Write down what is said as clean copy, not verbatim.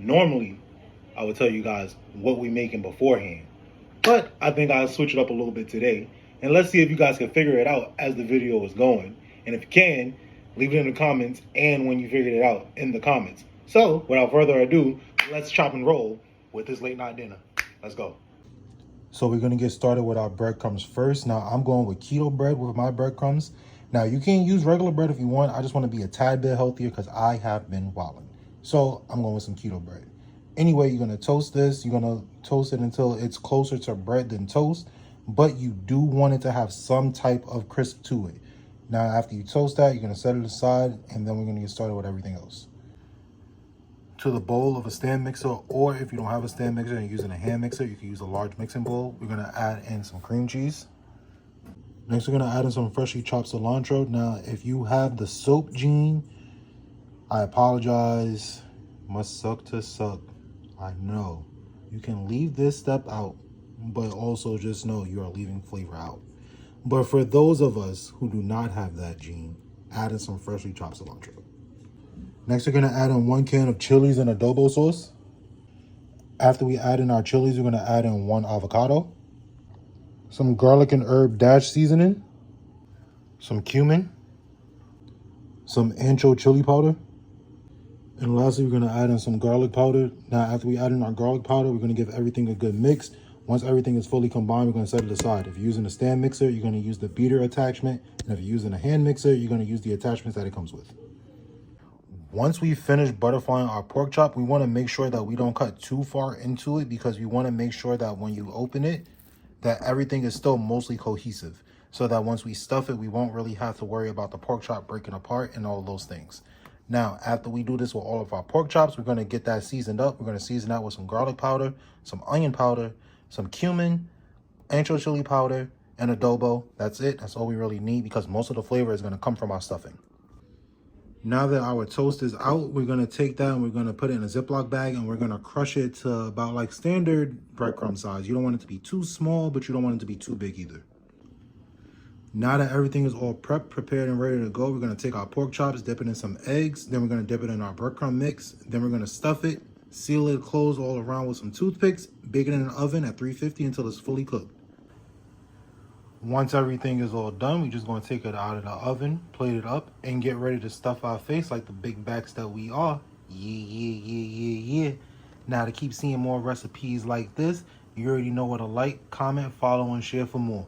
Normally, I would tell you guys what we making beforehand. But I think I'll switch it up a little bit today. And let's see if you guys can figure it out as the video is going. And if you can, leave it in the comments and when you figured it out in the comments. So, without further ado, let's chop and roll with this late night dinner. Let's go. So we're going to get started with our breadcrumbs first. Now, I'm going with keto bread with my breadcrumbs. Now, you can use regular bread if you want. I just want to be a tad bit healthier because I have been wilding. So, I'm going with some keto bread. Anyway, you're going to toast this. You're going to toast it until it's closer to bread than toast. But you do want it to have some type of crisp to it. Now, after you toast that, you're going to set it aside. And then we're going to get started with everything else. To the bowl of a stand mixer, or if you don't have a stand mixer and you're using a hand mixer, you can use a large mixing bowl. We're going to add in some cream cheese. Next, we're going to add in some freshly chopped cilantro. Now, if you have the soap gene, I apologize. Must suck to suck. I know. You can leave this step out, but also just know you are leaving flavor out. But for those of us who do not have that gene, add in some freshly chopped cilantro. Next, we're going to add in 1 can of chilies and adobo sauce. After we add in our chilies, we're going to add in 1 avocado, some garlic and herb dash seasoning, some cumin, some ancho chili powder, and lastly, we're going to add in some garlic powder. Now, after we add in our garlic powder, we're going to give everything a good mix. Once everything is fully combined, we're going to set it aside. If you're using a stand mixer, you're going to use the beater attachment. And if you're using a hand mixer, you're going to use the attachments that it comes with. Once we finish butterflying our pork chop, we want to make sure that we don't cut too far into it because we want to make sure that when you open it, that everything is still mostly cohesive. So that once we stuff it, we won't really have to worry about the pork chop breaking apart and all of those things. Now, after we do this with all of our pork chops, we're going to get that seasoned up. We're going to season that with some garlic powder, some onion powder, some cumin, ancho chili powder, and adobo. That's it. That's all we really need because most of the flavor is going to come from our stuffing. Now that our toast is out, we're going to take that and we're going to put it in a Ziploc bag and we're going to crush it to about like standard breadcrumb size. You don't want it to be too small, but you don't want it to be too big either. Now that everything is all prepped, prepared, and ready to go, we're going to take our pork chops, dip it in some eggs, then we're going to dip it in our breadcrumb mix, then we're going to stuff it, seal it closed all around with some toothpicks, bake it in an oven at 350 until it's fully cooked. Once everything is all done, we're just going to take it out of the oven, plate it up, and get ready to stuff our face like the big backs that we are. Yeah. Now, to keep seeing more recipes like this, you already know what to like, comment, follow, and share for more.